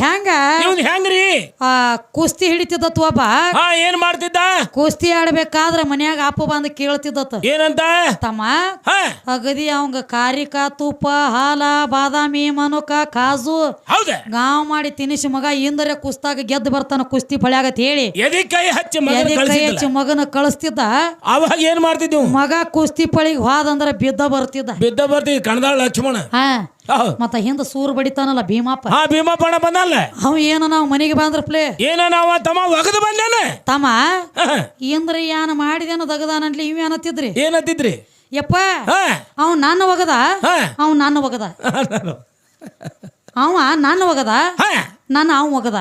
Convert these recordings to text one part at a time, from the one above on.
ಹೆಂಗ ಹೆಂಗ್ರಿ ಕುಸ್ತಿ ಹಿಡಿತಿದ್ದತ್ ಒಬ್ಬ ಏನ್ ಮಾಡ್ತಿದ್ದ ಕುಸ್ತಿ ಆಡ್ಬೇಕಾದ್ರ ಮನ್ಯಾಗ ಅಪ್ಪ ಬಂದ್ ಕೇಳ್ತಿದ್ದತ್ ಏನಂತ ತಮ್ಮ ಅಗದಿ ಅವಂಗ ಕಾರಿಕ ತುಪ್ಪ ಹಾಲ ಬಾದಾಮಿ ಮನುಕ ಕಾಜು ಹೌದ ಗಾವ್ ಮಾಡಿ ತಿನಿಸಿ ಮಗ ಇಂದರೆ ಕುಸ್ತಾಗ ಗೆದ್ದು ಬರ್ತಾನ ಕುಸ್ತಿ ಫಳ್ಯಾಗತ್ ಹೇಳಿ ಎದಿ ಕೈ ಹಚ್ಚಿ ಮಗನ ಕಳಿಸ್ತಿದ್ದ ಅವಾಗ ಏನ್ ಮಾಡ್ತಿದ್ವು ಮಗ ಕುಸ್ತಿ ಪಳಿಗೆ ಹೋದಂದ್ರ ಬಿದ್ದ ಬರ್ತಿದ್ದ ಕಣದಾಳ ಲಕ್ಷ್ಮಣ ಮತ್ತ ಹಿಂದ ಸೂರ್ ಬಡಿತಾನಲ್ಲ ಭೀಮಪ್ಪ ಭೀಮಪ್ಪಣ ಬಂದಲ್ಲ ಅವ ಏನ ನಾವ್ ಮನೆಗೆ ಬಂದ್ರ ಪ್ಲೇ ಏನ ನಾವ ತಮ್ಮ ಒಗದು ಬಂದಾನ ತಮ್ಮ ಇಂದ್ರ ಏನ ಮಾಡಿದೇನ ದಗದಾನಂಟ್ಲಿ ಇವ್ ಏನತ್ತಿದ್ರಿ ಏನತ್ತಿದ್ರಿ ಯಪ್ಪ ಅವ್ ನನ್ನ ಒಗದ ಅವ್ ನನ್ನ ಒಗದ ಅವ ನನ್ನ ಒಗದ ನನ್ನ ಅವ್ ಒಗದ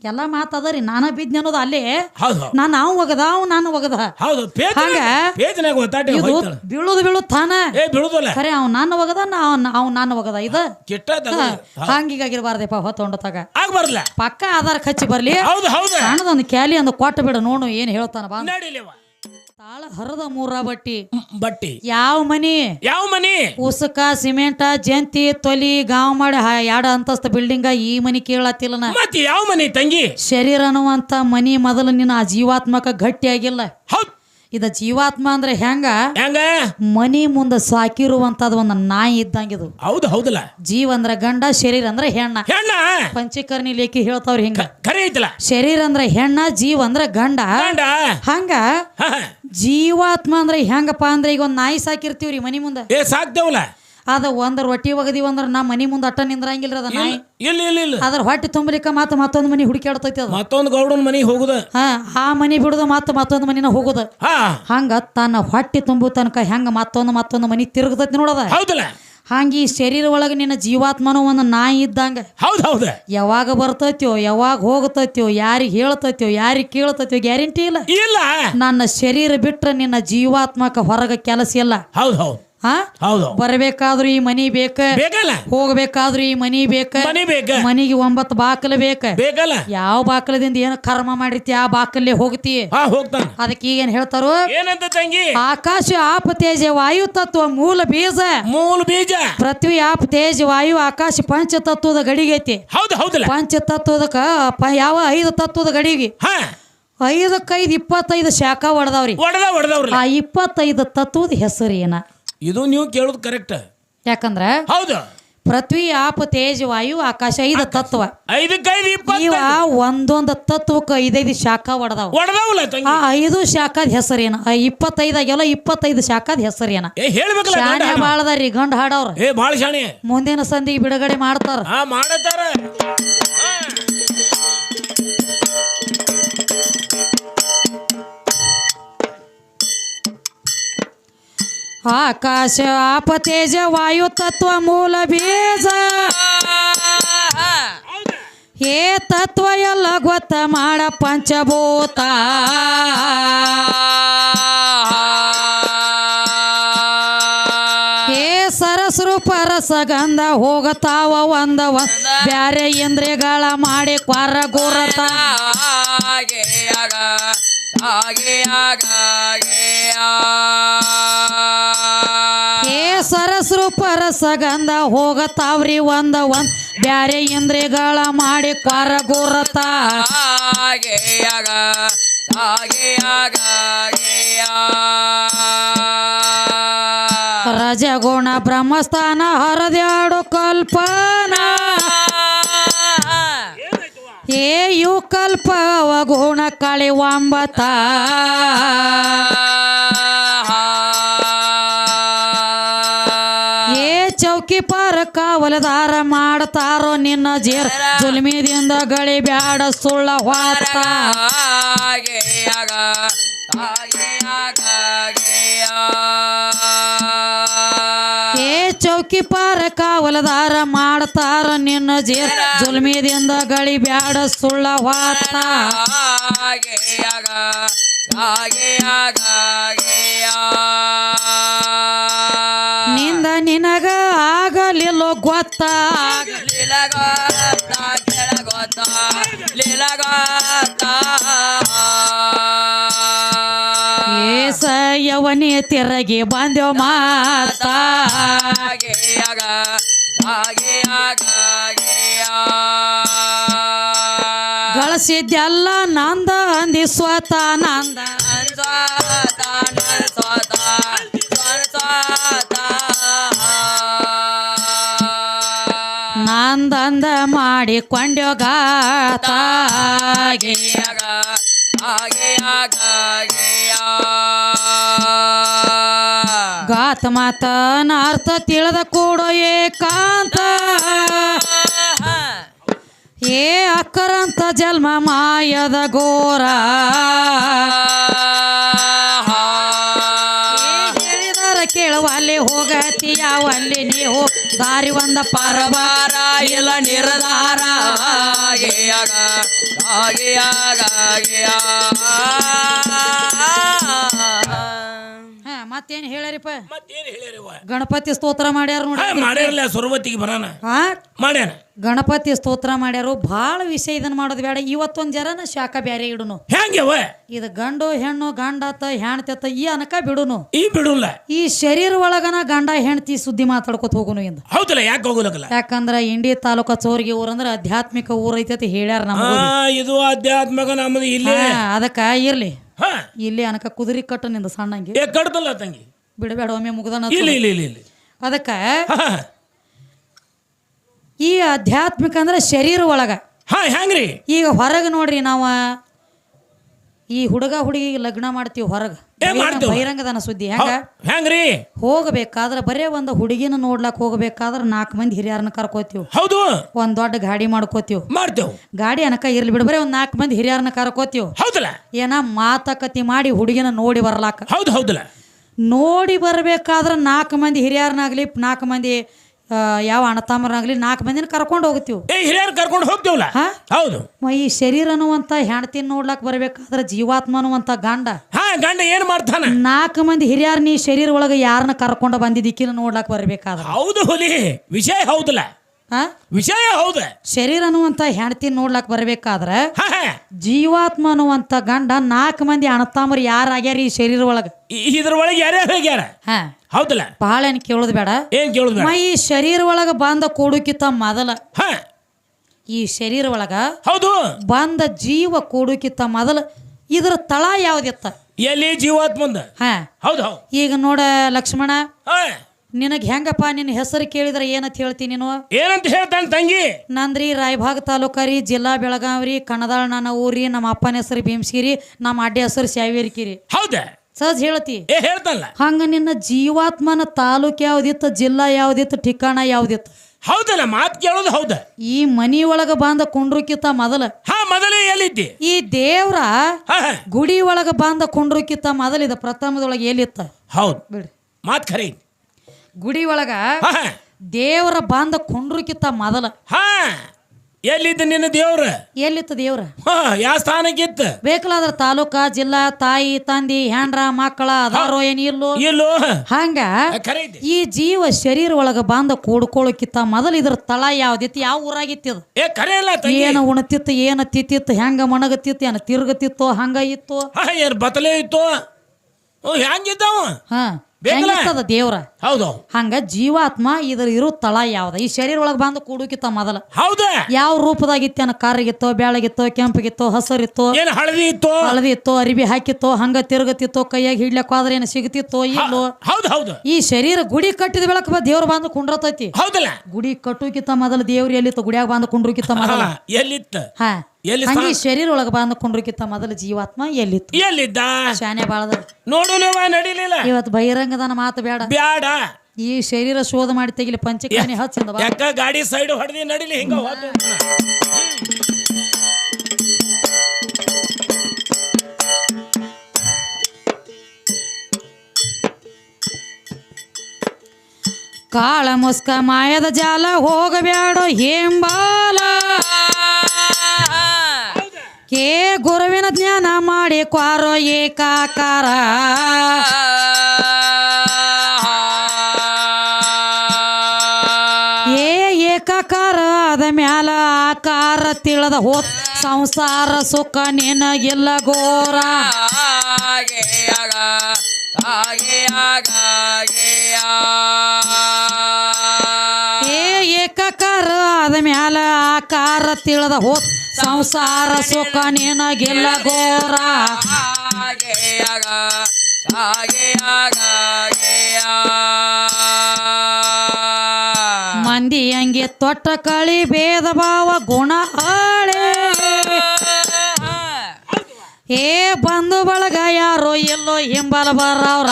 ಎಲ್ಲ ಮಾತದರಿ ನಾನ ಬಿದ್ನಿ ಅನ್ನೋದು ಅಲ್ಲೇ ನಾನು ಅವ್ ಒಗದ ಅವ್ ನಾನು ಒಗದ ಬೀಳುದು ತಾನ ಖರೆ ಅವ್ ನನ್ನ ಒಗದ ಅವ್ ನನ್ನ ಒಗದ ಇದ ಹಂಗಿಗಾಗಿರ್ಬಾರ್ದಪ್ಪ ಹೊತ್ತೊಂಡತಾಗ ಪಕ್ಕ ಆಧಾರ ಹಚ್ಚಿ ಬರ್ಲಿ ಸಣ್ಣದೊಂದು ಕ್ಯಾಲಿ ಒಂದು ಕೊಟ್ಟ ಬಿಡ ನೋಡು ಏನ್ ಹೇಳ್ತಾನ ಬಾ ತಾಳ ಹರದ ಮೂರ ಬಟ್ಟಿ ಯಾವ ಮನಿ ಉಸಕ ಸಿಮೆಂಟ ಜಂತಿ ತೊಲಿ ಗಾಂವ್ ಮಾಡಿ 2 ಅಂತಸ್ತ ಬಿಲ್ಡಿಂಗ್ ಈ ಮನಿ ಕೇಳತ್ತಿಲ್ಲ ಯಾವ ಮನಿ ತಂಗಿ ಶರೀರ ಅನ್ನುವಂತ ಮನಿ ಮೊದಲು ನಿನ್ನ ಜೀವಾತ್ಮಕ ಗಟ್ಟಿ ಆಗಿಲ್ಲ ಇದ ಜೀವಾತ್ಮ ಅಂದ್ರೆ ಹೆಂಗ ಮನಿ ಮುಂದ ಸಾಕಿರುವಂತದ ಒಂದು ನಾಯಿ ಇದ್ದಂಗಿದು ಹೌದಲ್ಲ ಜೀವ ಅಂದ್ರ ಗಂಡ ಶರೀರ ಅಂದ್ರ ಹೆಣ್ಣ ಪಂಚಕರ್ಣಿ ಲೇಖಿ ಹೇಳ್ತಾವ್ರಿ ಹಿಂಗ ಶರೀರ ಅಂದ್ರ ಹೆಣ್ಣ ಜೀವ ಅಂದ್ರ ಗಂಡ ಹಂಗ ಜೀವಾತ್ಮ ಅಂದ್ರೆ ಹೆಂಗಪ್ಪ ಅಂದ್ರೆ ಈಗ ಒಂದ್ ನಾಯಿ ಸಾಕಿರ್ತೀವ್ರಿ ಮನಿ ಮುಂದ ಸಾಕ್ತೇವಲ್ಲ ಅದ ಒಂದ್ ರೊಟ್ಟಿ ಒಗದಿವ ಅಂದ್ರ ನಾ ಮನಿ ಮುಂದ ಅಟ್ಟ ನಿಂದ್ರಂಗಿಲ್ರಿ ಅದ ನಾಯಿ ಅದ್ರ ಹೊಟ್ಟೆ ತುಂಬಲಿಕ್ಕ ಮತ್ತೊಂದ್ ಮನಿ ಹುಡುಕಾಡ್ತೈತಿ ಅದ ಮತ್ತೊಂದು ಗೌಡನ್ ಮನಿ ಹೋಗುದ ಆ ಮನಿ ಬಿಡುದ ಮತ್ತೊಂದ್ ಮನಿನ ಹೋಗುದ ಹಂಗ ತನ್ನ ಹೊಟ್ಟೆ ತುಂಬು ತನಕ ಹೆಂಗ ಮತ್ತೊಂದು ಮನಿ ತಿರುಗತೈತಿ ನೋಡದ ಹಂಗ ಈ ಶರೀರ ಒಳಗ ನಿನ್ನ ಜೀವಾತ್ಮನು ಒಂದು ನಾಯಿ ಇದ್ದಂಗ ಯಾವಾಗ ಬರ್ತೈತ್ಯೋ ಯಾವಾಗ ಹೋಗತೈತ್ಯೋ ಯಾರಿಗ್ ಹೇಳ್ತೈತ್ಯೋ ಯಾರಿಗ್ ಕೇಳ್ತೈತ್ಯೋ ಗ್ಯಾರಂಟಿ ಇಲ್ಲ ನನ್ನ ಶರೀರ ಬಿಟ್ರ ನಿನ್ನ ಜೀವಾತ್ಮಕ ಹೊರಗ ಕೆಲಸ ಇಲ್ಲ ಬರ್ಬೇಕಾದ್ರೂ ಈ ಮನಿ ಹೋಗ್ಬೇಕಾದ್ರೂ ಈ ಮನಿ ಮನಿಗೆ 9 ಬಾಕಲು ಬೇಕಲ್ಲ ಯಾವ ಬಾಕಲದಿಂದ ಏನ ಕರ್ಮ ಮಾಡಿರ್ತಿ ಆ ಬಾಕಲ್ಲೇ ಹೋಗ್ತಿ ಅದಕ್ಕೆ ಈಗೇನ್ ಹೇಳ್ತಾರೋ ಆಕಾಶ ಆಪ ತೇಜ ವಾಯು ತತ್ವ ಮೂಲ ಬೀಜ ಪೃಥ್ವಿ ಆಪ ತೇಜ ವಾಯು ಆಕಾಶ ಪಂಚತತ್ವದ ಗಡಿಗೈತಿ ಪಂಚತತ್ವದಕ್ಕ ಯಾವ 5 ತತ್ವದ ಗಡಿಗೆ 5 25 ಶಾಖ ಹೊಡೆದವ್ರಿ ಆ 25 ತತ್ವದ ಹೆಸರು ಏನ ಇದು ನೀವು ಕೇಳೋದು ಕರೆಕ್ಟ್ ಯಾಕಂದ್ರ ಪೃಥ್ವಿ ಆಪ ತೇಜ ವಾಯು ಆಕಾಶ 5 ತತ್ವ 5 ಒಂದೊಂದು ತತ್ವಕ್ಕೆ 5 ಶಾಖ ಹೊಡೆದವ 5 ಶಾಖದ ಹೆಸರೇನ 25 25 ಶಾಖದ ಹೆಸರೇನ ಶಾಣೆ ಬಾಳದಾರಿ ಗಂಡ ಹಾಡವ್ರ ಮುಂದಿನ ಸಂದಿಗೆ ಬಿಡುಗಡೆ ಮಾಡ್ತಾರ ಆಕಾಶ ಆಪ ತೇಜ ವಾಯು ತತ್ವ ಮೂಲ ಬೀಜ ಏ ತತ್ವ ಎಲ್ಲ ಗೊತ್ತ ಮಾಡ ಪಂಚಭೂತ ಏ ಸರಸರು ಪರಸಗಂಧ ಹೋಗತಾವ ಒಂದ ಬ್ಯಾರೆ ಇಂದ್ರಿಯಗಳ ಮಾಡಿ ಕ್ವಾರ ಗುರತ ಏ ಸರಸರು ಪರಸಗಂಧ ಹೋಗತಾವ್ರಿ ಒಂದ ಬ್ಯಾರೆ ಇಂದ್ರಿಯಗಳ ಮಾಡಿ ಕ್ವಾರ ಗುರತ ರಜಗುಣ ಬ್ರಹ್ಮಸ್ಥಾನ ಹರದ್ಯಾಡು ಕಲ್ಪನಾ ಏ ಯು ಕಲ್ಪ ಅವಗುಣ ಕಳಿ 9 ಏ ಚೌಕಿ ಪಾರ ಕಾವಲದಾರ ಮಾಡ್ತಾರೋ ನಿನ್ನ ಜೇರ್ ಜುಲ್ಮಿದಿಂದ ಗಳಿ ಬ್ಯಾಡ ಸುಳ್ಳ ಹೊತ್ತ ಏ ಚೌಕಿ ಪಾರ ಕಾವಲದಾರ ಮಾಡ್ತಾರ ನಿನ್ನ ಜೇರ್ ಜುಲ್ಮಿದಿಂದ ಗಳಿ ಬ್ಯಾಡ ಸುಳ್ಳ ಹೊತ್ತ ನಿಂದ ನಿನಗ ಆಗಲಿಲ್ಲ ಗೊತ್ತ ಏಸ ಯವನಿ ತಿರಗಿ ಬಂದೆವು ಮಾತಾ ಗಳಿಸಿದ್ದೆಲ್ಲ ನಂದ ಅಂದಿ ಸ್ವತ ನಂದ ನಂದಂದ ಮಾಡಿಕೊಂಡ್ಯೋ ಗಾತಾಗಿ ಗಾತ ಮಾತನ ಅರ್ಥ ತಿಳಿದ ಕೂಡೋ ಏಕಾಂತ ಏ ಅಕ್ಕರಂತ ಜನ್ಮ ಮಾಯದ ಗೋರ ಹೇಳಿದರ ಕೇಳುವಲ್ಲಿ ಹೋಗತಿ ಯಾವಲ್ಲಿ ನೀವು ದಾರಿ ಒಂದ ಪರವಾರ ಇಲ್ಲ ನಿರ್ಧಾರ ಮತ್ತೇನ್ ಹೇಳ್ಯಾರಿಪ್ಪ ಮತ್ತೇನ್ ಹೇಳ್ಯಾರಿವ ಗಣಪತಿ ಸ್ತೋತ್ರ ಮಾಡ್ಯಾರ ನೋಡಿ ಮಾಡ್ಯಾರಲ್ಲ ಸುರವತಿಗೆ ಬರಾನ ಮಾಡ್ಯಾನ ಗಣಪತಿ ಸ್ತೋತ್ರ ಮಾಡ್ಯಾರು ಭಾಳ ವಿಷಯ ಇದನ್ನ ಮಾಡೋದು ಬೇಡ ಇವತ್ತೊಂದ್ ಜರನ ಶಾಖ ಬ್ಯಾರೆ ಇಡುನು ಹೆಂಗವ ಇದು ಗಂಡು ಹೆಣ್ಣು ಗಂಡಾತ ಹೆಣ್ತತ್ತ ಈ ಅನಕ ಬಿಡುನು ಈ ಬಿಡುಲ್ಲ ಈ ಶರೀರ ಒಳಗನ ಗಂಡ ಹೆಣ್ತಿ ಸುದ್ದಿ ಮಾತಾಡ್ಕೊತ ಹೋಗುನು ಇಂದ ಹೌದಲ್ಲ ಯಾಕೆ ಹೋಗುಲಕಲ್ಲ ಯಾಕಂದ್ರ ಇಂಡಿ ತಾಲೂಕ ಚೋರ್ಗಿ ಊರಂದ್ರ ಆಧ್ಯಾತ್ಮಿಕ ಊರ್ ಐತಿ ಹೇಳ್ಯಾರ ನಮ್ಮ ಇದು ಆಧ್ಯಾತ್ಮಿಕ ನಮ್ಮದು ಇಲ್ಲಿ ಅದಕ್ಕ ಇರ್ಲಿ ಇಲ್ಲಿ ಅನಕ ಕುದುರೆ ಕಟ್ಟು ನಿಂದ ಸಣ್ಣಂಗೆ ಕಡ್ದಲ್ಲ ತಂಗಿ ಬಿಡಬೇಡ ಒಮ್ಮೆ ಮುಗ್ದನ ಇಲ್ಲ ಇಲ್ಲ ಇಲ್ಲ ಇಲ್ಲ ಅದಕ್ಕ ಈ ಆಧ್ಯಾತ್ಮಿಕ ಅಂದ್ರೆ ಶರೀರ ಒಳಗ ಹೆಂಗ್ರಿ ಈಗ ಹೊರಗೆ ನೋಡ್ರಿ ನಾವ ಈ ಹುಡುಗ ಹುಡುಗಿ ಲಗ್ನ ಮಾಡ್ತೀವಿ ಹೊರಗ ಬಹಿರಂಗದನ ಸುದ್ದಿ ಹೆಂಗ್ರಿ ಹೋಗಬೇಕಾದ್ರ ಬರೇ ಒಂದು ಹುಡುಗಿನ ನೋಡ್ಲಾಕ್ ಹೋಗಬೇಕಾದ್ರ 4 ಮಂದಿ ಹಿರಿಯರನ್ನ ಕರ್ಕೋತೀವಿ ಹೌದು ಒಂದ್ ದೊಡ್ಡ ಗಾಡಿ ಮಾಡ್ಕೋತೀವಿ ಗಾಡಿ ಅನಕ ಇರ್ಲಿ ಬಿಡ ಬರೇ ಒಂದ್ 4 ಮಂದಿ ಹಿರಿಯರನ್ನ ಕರ್ಕೋತೀವಿ ಹೌದಲ್ಲ ಏನ ಮಾತುಕತೆ ಮಾಡಿ ಹುಡುಗಿನ ನೋಡಿ ಬರ್ಲಾಕ ಹೌದು ಹೌದಲ್ಲ ನೋಡಿ ಬರ್ಬೇಕಾದ್ರ 4 ಮಂದಿ ಹಿರಿಯರನ್ನಾಗ್ಲಿ 4 ಮಂದಿ ಯಾವ ಅಣ್ಣತಮ್ಮರಾಗ್ಲಿ 4 ಮಂದಿನ ಕರ್ಕೊಂಡು ಹೋಗ್ತೀವಿ ಹಿರಿಯರ್ ಕರ್ಕೊಂಡು ಹೋಗ್ತೀವಲ್ಲ ಹೌದು ಈ ಶರೀರ ಅನ್ನುವಂತ ಹೆಣ್ತಿನ ನೋಡ್ಲಾಕ್ ಬರ್ಬೇಕಾದ್ರ ಜೀವಾತ್ಮ ಅನ್ನುವಂತ ಗಂಡ ಗಂಡ ಏನ್ ಮಾಡ್ತಾನ 4 ಮಂದಿ ಹಿರಿಯರ್ ನೀ ಶರೀರ ಒಳಗ ಯಾರನ್ನ ಕರ್ಕೊಂಡು ಬಂದಿದ್ದಕ್ಕಿನ ನೋಡ್ಲಾಕ್ ಬರ್ಬೇಕಾದ್ರ ಹೌದು ಹುಲಿ ವಿಷಯ ಹೌದಲ್ಲ ವಿಷಯ ಹೌದ ಶರೀರ ಅನ್ನುವಂತ ಹೆಣ್ತಿನ ನೋಡ್ಲಾಕ್ ಬರ್ಬೇಕಾದ್ರ ಜೀವಾತ್ಮ ಅನ್ನುವಂತ ಗಂಡ 4 ಮಂದಿ ಅಣ್ಣತಮ್ಮರು ಯಾರಾಗ್ಯಾರ ಈ ಶರೀರ ಒಳಗ ಇದ್ರ ಒಳಗೆ ಯಾರ್ಯಾರು ಹೋಗ್ಯಾರ ಹೌದಲ್ಲ ಬಹಳ ಏನ್ ಕೇಳುದು ಬೇಡ ಏನ್ ಕೇಳುದು ಈ ಶರೀರ ಒಳಗ ಬಂದ ಕೂಡುಕಿತ ಮೊದಲ ಈ ಶರೀರ ಒಳಗ ಹೌದು ಬಂದ ಜೀವ ಕೂಡುಕಿತ ಮೊದಲ ಇದ್ರ ತಳ ಯಾವ್ದಿತ್ತ ಎಲ್ಲಿ ಜೀವಾತ್ಮಂದ ಹೌದು ಈಗ ನೋಡ ಲಕ್ಷ್ಮಣ ನಿನಗ್ ಹೆಂಗಪ್ಪ ನಿನ್ನ ಹೆಸರು ಕೇಳಿದ್ರ ಏನಂತ ಹೇಳ್ತೀನಿ ನೀನು ಏನಂತ ಹೇಳ್ತಾನೆ ತಂಗಿ ನಂದ್ರಿ ರಾಯಭಾಗ ತಾಲೂಕರಿ ಜಿಲ್ಲಾ ಬೆಳಗಾವ್ರಿ ಕಣದಾಳ ನನ್ನ ಊರಿ ನಮ್ಮ ಅಪ್ಪನ ಹೆಸರು ಭೀಮ್ಸ್ಗಿರಿ ನಮ್ಮ ಅಡ್ಡಿ ಹೆಸರು ಶಾವೇರಿಕಿರಿ ಹೌದಾ ಸಹಜ ಹೇಳ್ತಿ ಹೇಳ್ತಲ್ಲ ಹಂಗ ನಿನ್ನ ಜೀವಾತ್ಮನ ತಾಲೂಕ್ ಯಾವ್ದಿತ್ತು ಜಿಲ್ಲಾ ಯಾವ್ದಿತ್ತು ಠಿಕಾಣ ಯಾವ್ದಿತ್ತು ಹೌದಲ್ಲ ಮಾತ್ ಕೇಳೋದು ಹೌದ ಈ ಮನಿ ಒಳಗ ಬಂದ ಕುಂಡ್ರುಕಿತ ಮೊದಲ ಮೊದಲೇ ಎಲ್ಲಿದ್ದಿ ಈ ದೇವ್ರ ಗುಡಿ ಒಳಗ ಬಂದ ಕುಂಡ್ರುಕಿತ ಮೊದಲಿದ ಪ್ರಥಮದೊಳಗೆ ಎಲ್ಲಿತ್ತ ಹೌದು ಬಿಡ್ರಿ ಮಾತ್ ಖರೀ ಗುಡಿ ಒಳಗ ದೇವ್ರ ಬಂದ ಕುಂಡ್ರುಕಿತ ಮೊದಲ ಎಲ್ಲಿದ್ದ ನಿನ್ನ ದೇವ್ರ ಎಲ್ಲಿತ್ತ ದೇವ್ರ ಯಾವ ಸ್ಥಾನಕ್ಕಿತ್ತ ಬೇಕಲಾದ್ರ ತಾಲೂಕ ಜಿಲ್ಲಾ ತಾಯಿ ತಂದಿ ಹೆಂಡ್ರ ಮಕ್ಕಳ ಅದಾರೋ ಏನ್ ಇಲ್ಲೋ ಹಂಗ ಈ ಜೀವ ಶರೀರ ಒಳಗ ಬಂದ ಕೂಡ್ಕೊಳ್ಳೋಕಿತ್ತ ಮೊದಲ ಇದ್ರ ತಳ ಯಾವ್ದಿತ್ತು ಯಾವ ಊರಾಗಿತ್ತದ ಏನ ಉಣತಿತ್ತು ಏನ ತಿತ್ತಿತ್ತು ಹೆಂಗ ಮಣಗತಿತ್ತು ಏನ ತಿರ್ಗತಿತ್ತು ಹಂಗ ಇತ್ತು ಬತಲೇ ಇತ್ತು ಹೆಂಗಿದ್ದಾವ ಹೆಂಗಿರ್ತದ ದೇವ್ರ ಹೌದು ಹಂಗ ಜೀವಾತ್ಮ ಇದ್ರ ಇರೋ ತಳ ಯಾವ್ದ ಈ ಶರೀರ ಒಳಗ ಬಂದು ಕೂಡುಕಿತ್ತ ಮೊದಲ ಹೌದ ಯಾವ ರೂಪದಾಗಿತ್ತೇನ ಕರ್ಗಿತ್ತೋ ಬೆಳಗಿತ್ತೋ ಕೆಂಪಗಿತ್ತೋ ಹಸರಿತ್ತೋ ಹಳದಿ ಇತ್ತು ಅರಿಬಿ ಹಾಕಿತ್ತೋ ಹಂಗ ತಿರುಗತಿತ್ತೋ ಕೈಯಾಗ ಹಿಡ್ಲಕ್ ಹೋದ್ರೆ ಏನ ಸಿಗತಿತ್ತೋ ಇಲ್ಲೋ ಹೌದು ಈ ಶರೀರ ಗುಡಿ ಕಟ್ಟಿದ ಬೆಳಕ ದೇವ್ರ ಬಂದು ಕುಂಡ್ರತೈತಿ ಹೌದಲ್ಲ ಗುಡಿ ಕಟ್ಟುಕಿತ್ತ ಮೊದಲ ದೇವ್ರ ಎಲ್ಲಿತ್ತು ಗುಡಿಯಾಗ ಬಂದು ಕುಂಡ್ರುಕಿತ್ತ ಮೊದಲ ಎಲ್ಲಿತ್ತ ಹಂಗೆ ಶರೀರ ಒಳಗ ಬಂದು ಕುಂಡ್ರುಕಿತ್ತ ಮೊದಲ ಜೀವಾತ್ಮ ಎಲ್ಲಿದ್ದ ಶಾನೆ ಬಾಳದ ನೋಡಲಿಲ್ಲ ನಡಿಲಿಲ್ಲ ಇವತ್ತು ಬಹಿರಂಗದನ ಮಾತು ಬೇಡ ಈ ಶರೀರ ಶೋಧ ಮಾಡಿ ತೆಗಿಲಿ ಪಂಚಕಾನಿ ಹಚ್ಚಿಂದ ಯಾಕ ಗಾಡಿ ಸೈಡ್ ಹೊಡೆದಿ ನಡಿಲಿ ಹಿಂಗ ಕಾಳ ಮುಸ್ಕ ಮಾಯದ ಜಾಲ ಹೋಗಬೇಡ ಹೇಂಬಾಲ ಕೇ ಗುರುವಿನ ಜ್ಞಾನ ಮಾಡಿ ಕ್ವಾರೋ ಏಕಾಕಾರ ಏಕಾಕಾರ ಆದ ಮ್ಯಾಲ ಆಕಾರ ತಿಳಿದ ಹೋತ್ ಸಂಸಾರ ಸುಖ ನಿನಗಿಲ್ಲ ಘೋರ ಏಕಾಕಾರ ಆದ ಮ್ಯಾಲ ಆಕಾರ ತಿಳಿದ ಹೋತ್ ಸಂಸಾರ ಸುಖ ನಿನಗಿಲ್ಲ ಘೋರ ಮಂದಿ ಹಂಗೆ ತೊಟ್ಟ ಕಳಿ ಭೇದ ಭಾವ ಗುಣ ಹಾಳೆ ಏ ಬಂಧು ಬಳಗ ಯಾರೋ ಎಲ್ಲೋ ಹಿಂಬಲ ಬರವ್ರ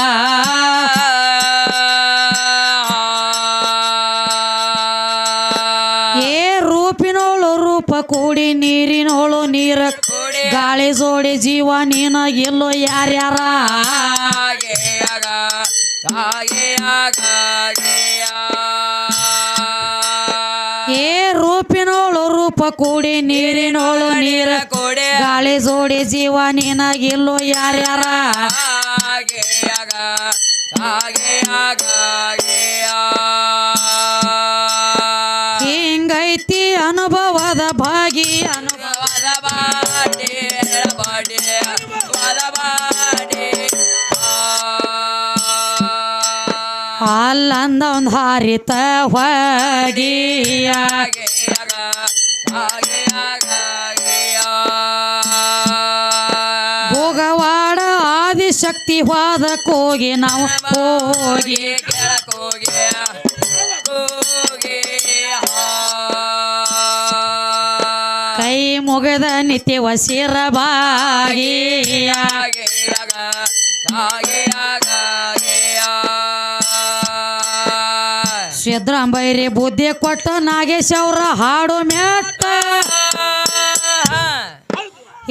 ಏ ರೂಪಿನೋಳು ರೂಪ ಕೂಡಿ ನೀರಿನೋಳು ನೀರ ಗಾಳಿ ಜೋಡಿ ಜೀವ ನೀನ ಎಲ್ಲೋ ಯಾರ್ಯಾರ ಏ ರೂಪಿನೋಳು ರೂಪ ಕೂಡಿ ನೀರಿನೋಳು ನೀರ ಗಾಳಿ ಜೋಡಿ ಜೀವ ನೀನ ಎಲ್ಲೋ ಯಾರ್ಯಾರ ಹಿಂಗೈತಿ ಅನುಭವದ ಭಾಗಿ ಅನುಭವದ ಅಲ್ಲಂದ ಒಂದು ಹಾರಿತ ಹೊಗಿಯ ಭೋಗವಾಡ ಆದಿಶಕ್ತಿ ವಾದ ಕೋಗಿ ನಾವು ಹೋಗಿ ಕೈ ಮುಗದ ನಿತ್ಯವ ಶಿರಬಾಗಿಯ ಸಿದ್ರಾಂಬೈರಿ ಬುದ್ಧಿ ಕೊಟ್ಟ ನಾಗೇಶ್ ಅವ್ರ ಹಾಡು ಮೆಟ್ಟ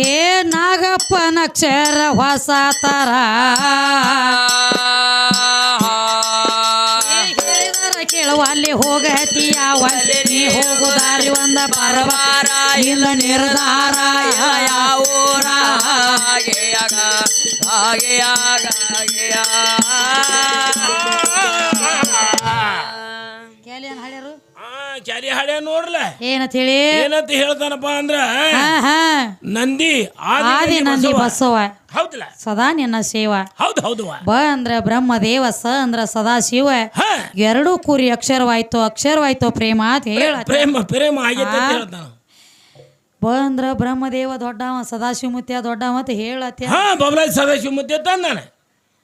ಏ ನಾಗಪ್ಪನ ಅಕ್ಷರ ಹೊಸ ತರ ಹೇಳಿದರ ಕೇಳುವ ಅಲ್ಲಿ ಹೋಗತಿ ಯಾವಲ್ಲಿ ನೀ ಹೋಗುದಾರಿ ಒಂದ ಬರವಾರ ಇಲ್ಲ ನಿರ್ಧಾರ ಯಾವೂರ ಕ್ಯಾಲಿ ಹಾಡ್ಯ ನೋಡ್ಲ ಏನಂತ ಹೇಳಿ ಏನಂತ ಹೇಳ್ತಾನಪ್ಪ ಅಂದ್ರ ನಂದಿ ಆದಿ ನಂದಿ ಬಸವ ಹೌದಲ್ಲ ಸದಾ ನಿನ್ನ ಸೇವ ಹೌದು ಹೌದು ಬ ಅಂದ್ರ ಬ್ರಹ್ಮದೇವ ಸ ಅಂದ್ರ ಸದಾ ಶಿವ ಎರಡೂ ಕೂರಿ ಅಕ್ಷರವಾಯ್ತು ಪ್ರೇಮ ಅಂತ ಹೇಳ ಪ್ರೇಮ ಪ್ರೇಮ ಆಗೈತೆ ಅಂತ ಹೇಳ್ತಾನ ಬ ಅಂದ್ರ ಬ್ರಹ್ಮದೇವ ದೊಡ್ಡವ ಸದಾಶಿವಮೂರ್ತಿಯ ದೊಡ್ಡವ ಅಂತ ಹೇಳತ್ತೆ ಬಬಲಾದಿ ಸದಾಶಿವಮೂರ್ತಿ ತಂದಾನ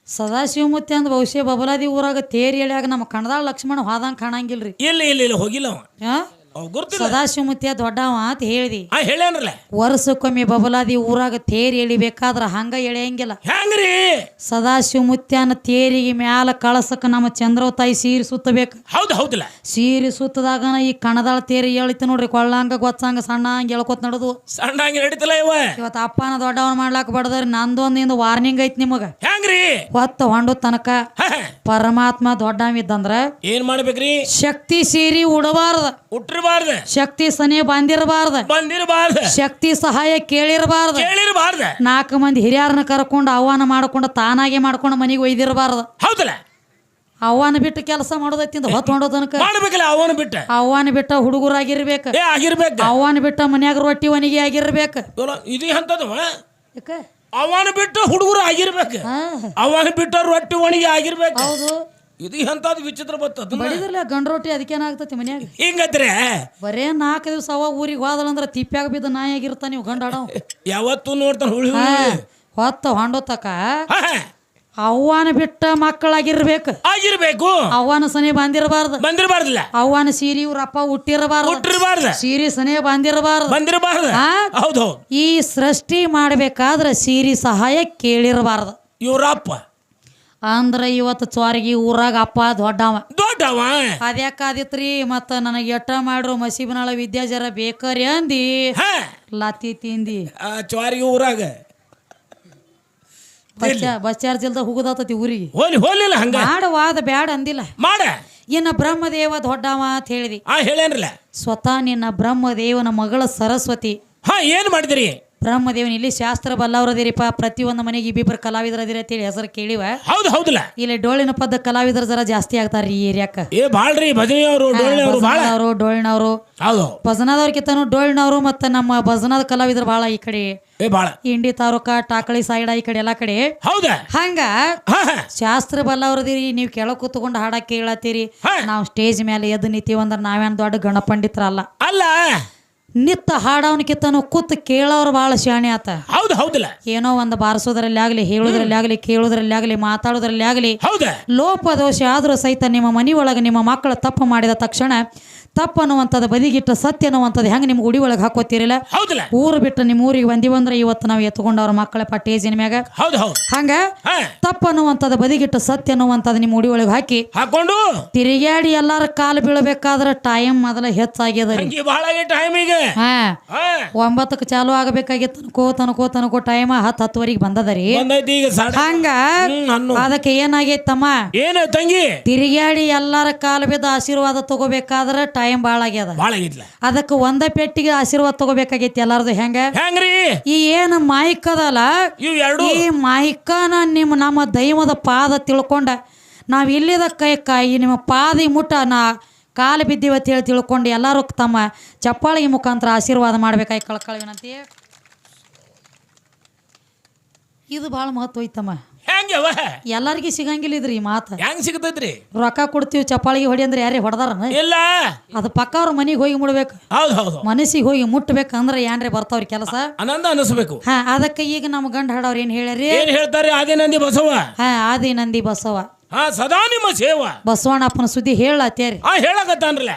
ಸದಾಶಿವಮೂರ್ತಿ ಅಂದ್ ಬಹುಶಃ ಬಬಲಾದಿ ಊರಾಗ ತೇರಿ ಎಳ್ಯಾಗ ನಮ್ಮ ಕಣದಾಳ ಲಕ್ಷ್ಮಣ ಹೋದಂಗ ಕಾಣಂಗಿಲ್ರಿ ಇಲ್ಲ ಹೋಗಿಲ್ಲ ಸದಾಶಿವಮೂರ್ತಿಯ ದೊಡ್ಡವ ಅಂತ ಹೇಳ್ದಿ ಹೇಳೇನ್ರಲ್ಲ ವರ್ಷಕ್ಕೊಮ್ಮೆ ಬಬಲಾದಿ ಊರಾಗ ತೇರಿ ಎಳಿಬೇಕಾದ್ರ ಹಂಗ ಎಳೆಯಂಗಿಲ್ಲ ಹೆಂಗ್ರಿ ಸದಾಶಿವಮೂರ್ತಿಯನ್ನ ತೇರಿಗೆ ಮ್ಯಾಲ ಕಳಸಕ್ಕ ನಮ್ಮ ಚಂದ್ರವ ತಾಯಿ ಸೀರೆ ಸುತ್ತಬೇಕು ಹೌದಲ್ಲ ಸೀರೆ ಸುತ್ತದಾಗ ಈ ಕಣದಾಳ ತೇರಿ ಎಳಿತ ನೋಡ್ರಿ ಕೊಳ್ಳಂಗ ಗೊತ್ತಂಗ ಸಣ್ಣ ಹಂಗ ಎಳ್ಕೊತ್ ನಡದು ಸಣ್ಣಂಗ ನಡೀತಲ್ಲ ಇವತ್ತು ಅಪ್ಪನ ದೊಡ್ಡವನ್ ಮಾಡ್ಲಾಕ್ ಬಡದ್ರಿ ನಂದೊಂದಿಂದ ವಾರ್ನಿಂಗ್ ಐತಿ ನಿಮಗ ಹೆಂಗ್ರಿ ಹೊತ್ತ ಹೊಂಡು ತನಕ ಪರಮಾತ್ಮ ದೊಡ್ಡವಿದ್ದಂದ್ರ ಏನ್ ಮಾಡ್ಬೇಕ್ರಿ ಶಕ್ತಿ ಸೀರಿ ಉಡಬಾರ್ದ ಶಕ್ತಿ ಸನಿ ಬಂದಿರಬಾರ್ದ ಶಕ್ತಿ ಸಹಾಯ ಕೇಳಿರಬಾರ್ದ 4 ಮಂದಿ ಹಿರಿಯರನ್ನ ಕರ್ಕೊಂಡು ಆಹ್ವಾನ ಮಾಡ್ಕೊಂಡು ತಾನಾಗೆ ಮಾಡ್ಕೊಂಡು ಮನೆಗೆ ಒಯ್ದಿರಬಾರ್ದು ಹೌದಲ್ಲ ಆಹ್ವಾನ ಬಿಟ್ಟು ಕೆಲಸ ಮಾಡೋದೈತಿ ಹೊತ್ತು ಹೊಂಡೋ ತನಕ ಆಹ್ವಾನ ಬಿಟ್ಟ ಹುಡುಗರಾಗಿರ್ಬೇಕು ಆಹ್ವಾನ ಬಿಟ್ಟ ಮನ್ಯಾಗ ರೊಟ್ಟಿ ಒಣಗಿ ಆಗಿರ್ಬೇಕು ಆಹ್ವಾನ ಬಿಟ್ಟು ಹುಡುಗರು ಆಗಿರ್ಬೇಕು ಆಹ್ವಾನ ಬಿಟ್ಟ ರೊಟ್ಟಿ ಒಣಗಿ ಆಗಿರ್ಬೇಕು ಹೌದು ಇದು ಎಂತಾದ್ ವಿಚಿತ್ರ ಬರ್ತದ ಬಡಿದ್ರಲ್ಲ ಗಂಡ ರೊಟ್ಟಿ ಅದಕ್ಕೇನಾಗ್ತತಿ ಮನ್ಯಾಗ ಹಿಂಗತ್ರೆ ಬರೇ 4 ದಿವಸ ಅವ ಊರಿಗೆ ಹೋದಳಂದ್ರ ತಿಪ್ಪ್ಯಾಗ ಬಿದ್ದ ನಾಯಿ ಆಗಿರ್ತಾನ ನೀವು ಗಂಡ ಆಡವ್ ಯಾವತ್ತು ನೋಡ್ತಾನ ಹುಳಿ ಹೊತ್ತ ಹೊಂಡೋತಕ ಅವ್ವಾನ ಬಿಟ್ಟ ಮಕ್ಕಳಾಗಿರ್ಬೇಕು ಅವ್ವಾನ ಸನಿ ಬಂದಿರಬಾರ್ದಿಲ್ಲ ಅವ್ವಾನ ಸೀರಿ ಇವ್ರಪ್ಪ ಹುಟ್ಟಿರಬಾರ್ದು ಸೀರಿ ಸನಿ ಬಂದಿರಬಾರ್ದು ಈ ಸೃಷ್ಟಿ ಮಾಡ್ಬೇಕಾದ್ರ ಸೀರಿ ಸಹಾಯ ಕೇಳಿರಬಾರ್ದು ಇವ್ರಪ್ಪ ಅಂದ್ರ ಇವತ್ತು ಚ್ವಾರಿಗೆ ಊರಾಗ ಅಪ್ಪ ದೊಡ್ಡವ ಅದ್ಯಾಕಾದಿತ್ರಿ ಮತ್ತ ನನಗೆ ಎಟ್ಟ ಮಾಡ್ರು ಮಸೀಬನಾಳ ವಿದ್ಯಾಜರ ಬೇಕರಿ ಅಂದಿ ಲಾತಿ ತಿಂದಿ ಚ್ವಾರಿಗೆ ಊರಾಗ ಬಸ್ ಚಾರ್ಜ್ ಇಲ್ದ ಹೋಗುದಾತತಿ ಊರಿಗೆ ಮಾಡವಾದ ಬ್ಯಾಡ ಅಂದಿಲ್ಲ ಇನ್ನ ಬ್ರಹ್ಮದೇವ ದೊಡ್ಡವ ಅಂತ ಹೇಳಿದಿ ಹೇಳೇನ್ರಲ್ಲ ಸ್ವತಃ ನಿನ್ನ ಬ್ರಹ್ಮದೇವನ ಮಗಳ ಸರಸ್ವತಿ ಏನ್ ಮಾಡಿದ್ರಿ ಬ್ರಹ್ಮದೇವನ ಇಲ್ಲಿ ಶಾಸ್ತ್ರ ಬಲ್ಲವ್ರದಿರಿಪ್ಪ ಪ್ರತಿಯೊಂದು ಮನೆಗೆ ಇಬ್ಬಿಬ್ಬರು ಕಲಾವಿದರದಿರಿ ಅಂತೇಳಿ ಹೆಸರು ಕೇಳಿವ ಹೌದಲ್ಲ ಇಲ್ಲಿ ಡೋಳಿನ ಪದ ಕಲಾವಿದರು ಜರ ಜಾಸ್ತಿ ಆಗ್ತಾರ್ರಿ ಈ ಏರಿಯಾಕ ಡೋಳಿನವರು ಭಜನಾದವ್ರಕಿಂತನೂ ಡೋಳಿನವರು ಮತ್ತ ನಮ್ಮ ಭಜನಾದ ಕಲಾವಿದರು ಬಹಳ ಈ ಕಡೆ ಇಂಡಿ ತಾಲೂಕ ಟಾಕಳಿ ಸಾಯಿಡ ಈ ಕಡೆ ಎಲ್ಲಾ ಕಡೆ ಹಂಗ ಶಾಸ್ತ್ರ ಬಲ್ಲವ್ರದಿರಿ ನೀವ್ ಕೆಳಗ್ ಕೂತ್ಕೊಂಡು ಹಾಡಕ್ ಕೇಳತ್ತೀರಿ ನಾವ್ ಸ್ಟೇಜ್ ಮೇಲೆ ಎದ್ದು ನಿಂತೀವಿ ಅಂದ್ರ ನಾವೇನ್ ದೊಡ್ಡ ಗಣಪಂಡಿತರ ಅಲ್ಲ ನಿತ್ತ ಹಾಡವನಕಿತ್ತನು ಕೂತ್ ಕೇಳೋರು ಬಾಳ ಶಾಣೆ ಆತ. ಹೌದು ಹೌದಲ್ಲ. ಏನೋ ಒಂದು ಬಾರಿಸೋದ್ರಲ್ಲಿ ಆಗ್ಲಿ, ಹೇಳೋದ್ರಲ್ಲಿ ಆಗ್ಲಿ, ಕೇಳೋದ್ರಲ್ಲಿ ಆಗ್ಲಿ, ಮಾತಾಡೋದ್ರಲ್ಲಿ ಆಗ್ಲಿ ಲೋಪ ದೋಷ ಆದ್ರೂ ಸಹಿತ ನಿಮ್ಮ ಮನೆಯೊಳಗೆ ನಿಮ್ಮ ಮಕ್ಕಳು ತಪ್ಪು ಮಾಡಿದ ತಕ್ಷಣ ತಪ್ಪು ಅನ್ನುವಂಥದ್ದು ಬದಿಗಿಟ್ಟು ಸತ್ಯ ಅನ್ನುವಂಥದ್ದು ಹೆಂಗೆ ನಿಮ್ಗೆ ಉಡಿ ಒಳಗೆ ಹಾಕೋತಿರಲ್ಲ, ಊರು ಬಿಟ್ಟು ನಿಮ್ಮ ಊರಿಗೆ ಬಂದಿವಂದ್ರೆ ಇವತ್ತು ನಾವು ಎತ್ಕೊಂಡವ್ರ ಮಕ್ಕಳ ಪಟ್ಟೇಜಿನ ಮ್ಯಾಗ ಹಂಗ ತಪ್ಪು ಅನ್ನುವಂಥದ್ದು ಬದಿಗಿಟ್ಟು ಸತ್ಯ ಅನ್ನುವಂಥದ್ದು ನಿಮ್ಮ ಉಡಿ ಒಳಗೆ ಹಾಕೊಂಡು ತಿರುಗಾಡಿ ಎಲ್ಲಾರ ಕಾಲು ಬೀಳಬೇಕಾದ್ರೆ ಟೈಮ್ ಮೊದಲ ಹೆಚ್ಚಾಗ್ಯದ. 9ಕ್ಕೆ ಚಾಲು ಆಗಬೇಕಾಗಿತ್ತು ತನಕೋ ಟೈಮ್ 10:10ವರೆಗೆ ಬಂದದರಿ. ಹಂಗ ಅದಕ್ಕೆ ಏನಾಗೈತಮ್ಮ, ತಿರುಗಾಡಿ ಎಲ್ಲಾರ ಕಾಲು ಬಿದ್ದ ಆಶೀರ್ವಾದ ತಗೋಬೇಕಾದ್ರೆ ಟೈಮ್ ಬಾಳ ಆಗ್ಯದ. ಅದಕ್ಕೆ ಒಂದ ಪೆಟ್ಟಿಗೆ ಆಶೀರ್ವಾದ ತಗೋಬೇಕಾಗೈತಿ ಎಲ್ಲಾರ್ದು. ಹೆಂಗ್ರಿ ಈ ಏನ ಮಾಯಿಕ್ ಅದಲ್ಲ, ಈ ಮಾಯಿಕನ ನಮ್ಮ ದೈವದ ಪಾದ ತಿಳ್ಕೊಂಡ ನಾವ್ ಇಲ್ಲಿದ ಕಾಯಿ ನಿಮ್ಮ ಪಾದಿ ಮುಟ್ಟ ನಾ ಕಾಲು ಬಿದ್ದೀವತ್ ಹೇಳಿ ತಿಳ್ಕೊಂಡು ಎಲ್ಲಾರು ತಮ್ಮ ಚಪ್ಪಾಳಿ ಮುಖಾಂತರ ಆಶೀರ್ವಾದ ಮಾಡ್ಬೇಕಾಗಿ ಕಳ್ಕಳ ವಿನಂತಿ. ಇದು ಬಹಳ ಮಹತ್ವ ಐತಮ್ಮ. ಎಲ್ಲಾರ್ಗಿ ಸಿಗಂಗಿಲ್ಲ ಇದ್ರಿ ಮಾತ. ಹೆಂಗ್ ಸಿಗತೈತ್ರಿ? ರೊಕ್ಕ ಕೊಡ್ತೀವಿ ಚಪ್ಪಾಳಿಗೆ ಹೊಡಿ ಅಂದ್ರೆ ಯಾರೇ ಹೊಡೆದಾರ ಇಲ್ಲ, ಅದು ಪಕ್ಕ ಅವ್ರ ಮನಿಗೆ ಹೋಗಿ ಮುಡ್ಬೇಕು. ಮನಸ್ಸಿಗೆ ಹೋಗಿ ಮುಟ್ಟಬೇಕಂದ್ರೆ ಏನ್ರೆ ಬರ್ತಾವ್ರಿ ಕೆಲಸ ಆನಂದ ಅನಿಸ್ಬೇಕು. ಅದಕ್ಕೆ ಈಗ ನಮ್ಮ ಗಂಡ ಹಾಡವ್ರ ಏನ್ ಹೇಳ್ಯಾರಿ? ಏನ್ ಹೇಳ್ತಾರೆ? ಆದಿನಂದಿ ಬಸವ. ಆದಿನಂದಿ ಬಸವ ಸದಾ ನಿಮ್ಮ ಸೇವ. ಬಸವಣ್ಣಪ್ಪನ ಸುದ್ದಿ ಹೇಳತ್ತೇರಿ. ಹೇಳಕತ್ತಾನ್ರಲ್ಲ.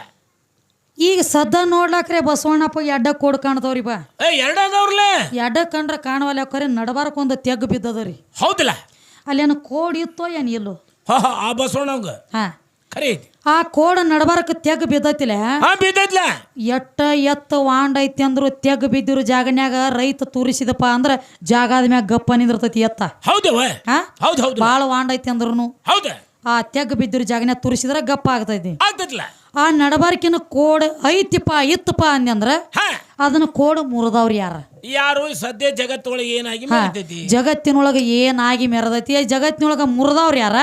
ಈಗ ಸದ್ದ ನೋಡ್ಲಾಕ್ರೆ ಬಸವಣ್ಣಪ್ಪ ಎಡ್ಡ ಕೋಡ್ ಕಾಣ್ತಾವ್ರಿ. ಬಾ ಎಡ್ಡ ಕಂಡ್ರ ಕಾಣವಲ್ಲ, ಕರೆ ನಡಬಾರಕ್ಕೊಂದು ತೆಗ್ ಬಿದ್ದದ್ರಿ. ಹೌದಲ್ಲ, ಅಲ್ಲೇನು ಕೋಡ್ ಇತ್ತೋ ಏನ್ ಇಲ್ಲೋ ಆ ಬಸವಣ್ಣಂಗ ಆ ಕೋಡ್ ನಡಬಾರಕ್ ತೆಗ್ ಬಿದ್ದತಿಲ್ಲ. ಎತ್ತ ವಾಂಡ್ ಐತಿ ಅಂದ್ರು ತೆಗ್ ಬಿದ್ದಿರು ಜಾಗನ್ಯಾಗ ರೈತ ತೂರಿಸಿದಪ್ಪ ಅಂದ್ರ ಜಾಗದ ಮ್ಯಾಗ ಗಪ್ಪ ನಿಂದಿರ್ತೈತಿ ಎತ್ತ. ಬಾಳ ವಾಂಡ್ ಐತಿ ಅಂದ್ರೂ ಆ ತೆಗ್ ಬಿದ್ದಿರು ಜಾಗನ್ಯಾಗ ತೂರಿಸಿದ್ರ ಗಪ್ಪ ಆಗ್ತೈತಿ. ಆ ನಡಬಾರಕಿನ ಕೋಡ್ ಐತಿಪ್ಪ ಇತ್ತಪ್ಪ ಅಂದ್ರ ಅದನ್ನ ಕೋಡ್ ಮುರಿದವ್ರು ಯಾರು ಸದ್ಯ ಜಗತ್ತೊಳಗೆ ಏನಾಗಿ ಜಗತ್ತಿನೊಳಗ ಏನಾಗಿ ಮೆರದೈತಿ, ಜಗತ್ತಿನೊಳಗ ಮುರಿದವ್ರು ಯಾರ?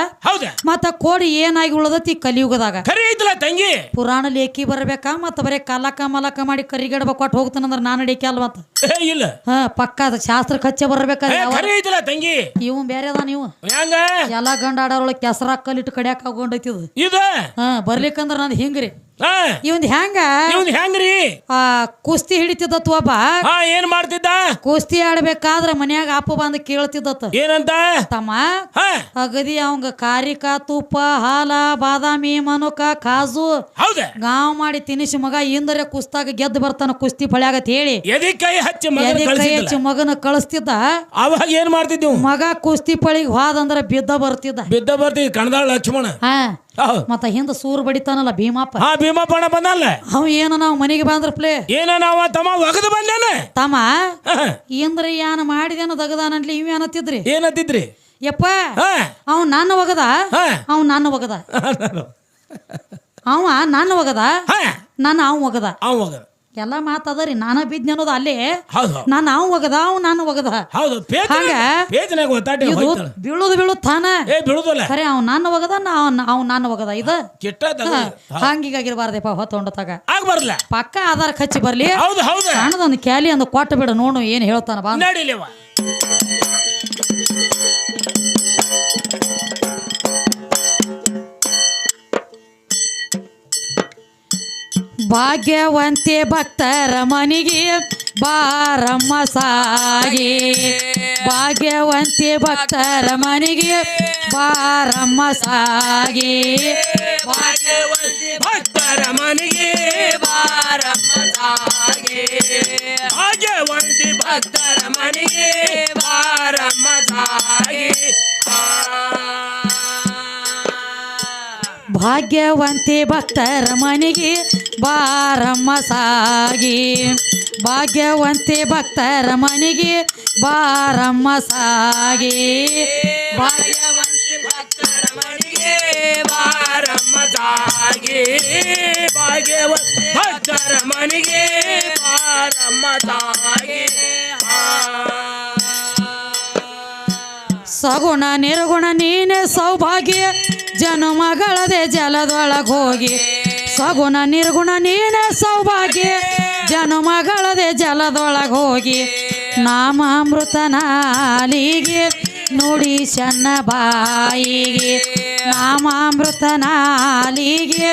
ಮತ್ತ ಕೋಡ್ ಏನಾಗಿ ಉಳದತಿ ಕಲಿಯುಗದಾಗ. ತಂಗಿ ಪುರಾಣ ಲೇಖಿ ಬರ್ಬೇಕಾ ಮತ್ತ ಬರೀ ಕಲಕ ಮಲಕ ಮಾಡಿ ಕರಿಗಡಬ ಕೊಟ್ಟು ಹೋಗ್ತಾನಂದ್ರ ನಾನು ಅಡಿಕೆ ಅಲ್ ಮತ್ತ ಇಲ್ಲ ಪಕ್ಕ ಶಾಸ್ತ್ರ ಕಚ್ಚೆ ಬರ್ಬೇಕಾ ತಂಗಿ. ಇವ್ ಬೇರೆ ಅದ. ನೀವು ಎಲ್ಲಾ ಗಂಡ ಆಡೋರೊಳಗೆ ಕೆಸರ ಕಲ್ಲಿಟ್ಟು ಕಡಿಯಾಕ ಆಗೊಂಡೈತಿ ಬರ್ಲಿಕ್ಕಂದ್ರ ನಂದು ಹಿಂಗ್ರಿ. ಇವಂದ್ ಹೆಂಗ್ರಿ ಕುಸ್ತಿ ಹಿಡಿತಿದ್ದತ್ ಒಬ್ಬ. ಏನ್ ಮಾಡ್ತಿದ್ದ? ಕುಸ್ತಿ ಆಡ್ಬೇಕಾದ್ರ ಮನ್ಯಾಗ ಅಪ್ಪ ಬಂದ್ ಕೇಳ್ತಿದ್ದತ್. ಏನಂತ? ತಮ್ಮ ಅಗದಿ ಅವಂಗ ಕಾರಿಕ ತುಪ್ಪ ಹಾಲ ಬಾದಾಮಿ ಮನುಕ ಕಾಜು ಗಾವ್ ಮಾಡಿ ತಿನಿಸಿ ಮಗ ಇಂದರೆ ಕುಸ್ತಾಗ ಗೆದ್ದು ಬರ್ತಾನ ಕುಸ್ತಿ ಫಳ್ಯಾಗತ್ ಹೇಳಿ ಕೈ ಹಚ್ಚಿ ಮಗನ ಕಳಿಸ್ತಿದ್ದ. ಅವಾಗ ಏನ್ ಮಾಡ್ತಿದ್ವಿ? ಮಗ ಕುಸ್ತಿ ಪಳಿಗೆ ಹೋದಂದ್ರ ಬಿದ್ದ ಬರ್ತಿದ್ದ ಕಣದಾಳ ಲಕ್ಷ್ಮಣ. ಮತ್ತ ಹಿಂದ ಸೂರ್ ಬಡಿತಾನಲ್ಲ ಭೀಮಪ್ಪ. ಭೀಮಪ್ಪಣ ಬಂದಲ್ಲ. ಅವ ಏನ ನಾವ್ ಮನೆಗೆ ಬಂದ್ರ ಪ್ಲೇ ಏನ ನಾವ ತಮ್ಮ ಒಗದ ಬಂದೇನ ತಮ್ಮ ಇಂದ್ರ ಏನ ಮಾಡಿದೇನ ದಗದಾನಂಟ್ಲಿ ಇವ್ ಏನತ್ತಿದ್ರಿ? ಏನತ್ತಿದ್ರಿ? ಯಪ್ಪ ಅವ್ ನನ್ನ ಒಗದ, ಅವ್ ನನ್ನ ಒಗದ, ಅವ ನನ್ನ ಒಗದ, ನಾನು ಅವ್ ಒಗದ. ಎಲ್ಲ ಮಾತದರಿ ನಾನ ಬಿದ್ನಿ ಅನ್ನೋದು ಅಲ್ಲೇ. ನಾನು ಅವ್ ಒಗದ, ಅವ್ ನಾನು ಒಗದ. ಬೀಳುದು ತಾನ ಖರೆ ಅವ್ ನನ್ನ ಒಗದ, ಅವ್ ನನ್ನ ಒಗದ. ಇದು ಹಂಗಿಗಾಗಿರ್ಬಾರ್ದಪ್ಪ. ಹೊತ್ತೊಂಡತಾಗ ಪಕ್ಕ ಆಧಾರ ಕಚ್ಚಿ ಬರ್ಲಿ. ಸಣ್ಣದೊಂದು ಕ್ಯಾಲಿ ಒಂದು ಕೊಟ್ಟ ಬಿಡ ನೋಡು ಏನ್ ಹೇಳ್ತಾನ ಬಾ. ಭಾಗ್ಯವಂತೆ ಭಕ್ತರ ಮನಿಗೆ ಬಾರಮ್ಮ ಸಾಗಿ, ಭಾಗ್ಯವಂತೆ ಭಕ್ತರ ಮನಿಗೆ ಬಾರಮ್ಮ ಸಾಗಿ, ಭಾಗ್ಯವಂತೆ ಭಕ್ತರ ಮನಿಗೆ ಬಾರಮ್ಮ ಸಾಗಿ, ಭಾಗ್ಯವಂತೆ ಭಕ್ತರ ಮನಿಗೆ ಬಾರಮ್ಮ ಸಾಗಿ. ಭಾಗ್ಯವಂತೆ ಭಕ್ತರ ಮನೆಗೆ ಬಾರಮ್ಮ ಸಾಗಿ, ಭಾಗ್ಯವಂತೆ ಭಕ್ತರ ಮನೆಗೆ ಬಾರಮ್ಮ ಸಾಗಿ, ಭಾಗ್ಯವಂತೆ ಭಕ್ತರ ಮನೆಗೆ ಬಾರಮ್ಮ ಸಾಗಿ, ಭಾಗ್ಯವಂತೆ ಭಕ್ತರ ಮನೆಗೆ ಬಾರಮ್ಮ ಸಾಗಿ. ಸಗುಣ ನಿರ್ಗುಣ ನೀನೆ ಸೌಭಾಗ್ಯ ಜನುಮಗಳದೆ ಜಲದೊಳಗೆ ಹೋಗಿ, ಸಗುಣ ನಿರ್ಗುಣ ನೀನೆ ಸೌಭಾಗ್ಯ ಜನುಮಗಳದೆ ಜಲದೊಳಗೆ ಹೋಗಿ, ನಾಮಾಮೃತ ನಾಲಿಗೆ ನುಡಿ ಚೆನ್ನ ಬಾಯಿಗೆ, ನಾಮಾಮೃತ ನಾಲಿಗೆ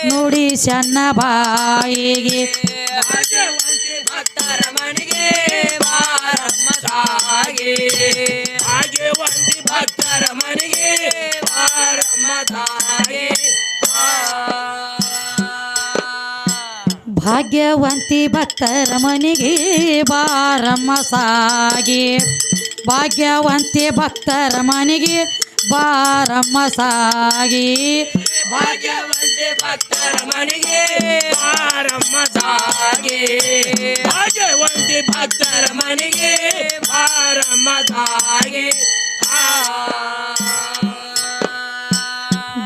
ನುಡಿ ಚೆನ್ನ ಬಾಯಿಗೆ, ಭಾಗ್ಯವಂತೆ ಭಾಗ್ಯವಂತಿ ಭಕ್ತರ ಮನೆಗೆ ಬಾರಮ್ಮ ಸಾಗಿ ಭಾಗ್ಯವಂತಿ ಭಕ್ತರ ಮನೆಗೆ ಬಾರಮ್ಮ ಸಾಗಿ ಭಾಗ್ಯವಂತೆ ಭಕ್ತರ ಮನೆಗೆ ಬಾರಮ್ಮ ಸಾಗಿ ಭಾಗ್ಯವಂತೆ ಭಕ್ತರ ಮನೆಗೆ ಬಾರಮ್ಮ ಸಾಗಿ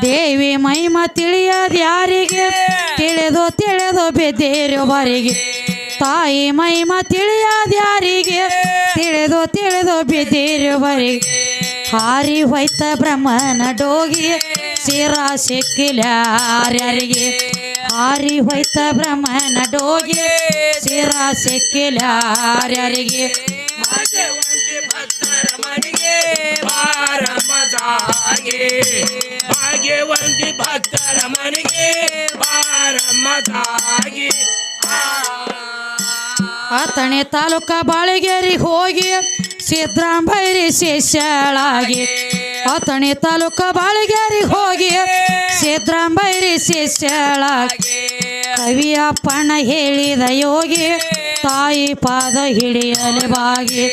ದೇವಿ ಮಹಿಮ ತಿಳಿಯದ ಯಾರಿಗೆ ತಿಳಿದು ತಿಳಿದು ಬಿದ್ದಿರುವರಿಗೆ ತಾಯಿ ಮಹಿಮ ತಿಳಿಯದ ಯಾರಿಗೆ ತಿಳಿದು ತಿಳಿದು ಬಿದ್ದಿರುವರಿಗೆ ಹಾರಿ ಹೋಯ್ತ ಬ್ರಹ್ಮನ ಡೋಗಿ ಶಿರ ಸಿಕ್ಕಿಲ್ಯಾರ್ಯಾರಿಗೆ ಹಾರಿ ಹೋಯ್ತ ಬ್ರಹ್ಮನ ಡೋಗಿ ಶಿರ ಸಿಕ್ಕಿಲ್ಯಾರ್ಯಾರಿಗೆ ಭಾಗ್ಯವಂತೆ ಭಕ್ತರ ಮನೆಗೆ ಬಾರಮ್ಮ ಸಾಗಿ ಭಾಗ್ಯವಂತಿ ಭಕ್ತರ ಮನೆಗೆ ಬಾರಮ್ಮ ಸಾಗಿ ಅಥಣಿ ತಾಲೂಕ ಬಾಳಿಗೇರಿ ಹೋಗಿ ಸಿದ್ರಾಂಬೈರಿ ಶಿಷ್ಯಳಾಗಿ ಅಥಣಿ ತಾಲೂಕ ಬಾಳಿಗೇರಿ ಹೋಗಿ ಸಿದ್ರಾಂಬೈರಿ ಶಿಷ್ಯಳಾಗಿ ಕವಿಯಪ್ಪನ ಹೇಳಿದ ಯೋಗಿ ತಾಯಿ ಪಾದ ಹಿಡಿಯಲೆ ಬಾಗಿ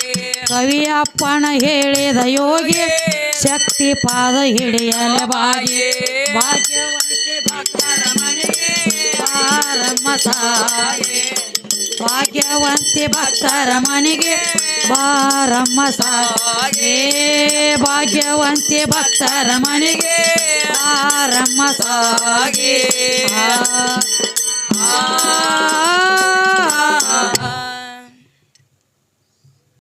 ಕವಿಯಪ್ಪನ ಹೇಳಿದ ಯೋಗಿ ಶಕ್ತಿ ಪಾದ ಹಿಡಿಯಲೆ ಬಾಗಿ ಭಾಗ್ಯವಂತೆ ಭಕ್ತರ ಮನೆಗೆ ಬಾರಮ್ಮ ಸಾಗಿ ಭಾಗ್ಯವಂತಿ ಭಕ್ತರ ಮನೆಗೆ ಬಾರಮ್ಮ ಸಾಗಿ ಭಾಗ್ಯವಂತಿ ಭಕ್ತರ ಮನೆಗೆ ಬಾರಮ್ಮ ಸಾಗಿ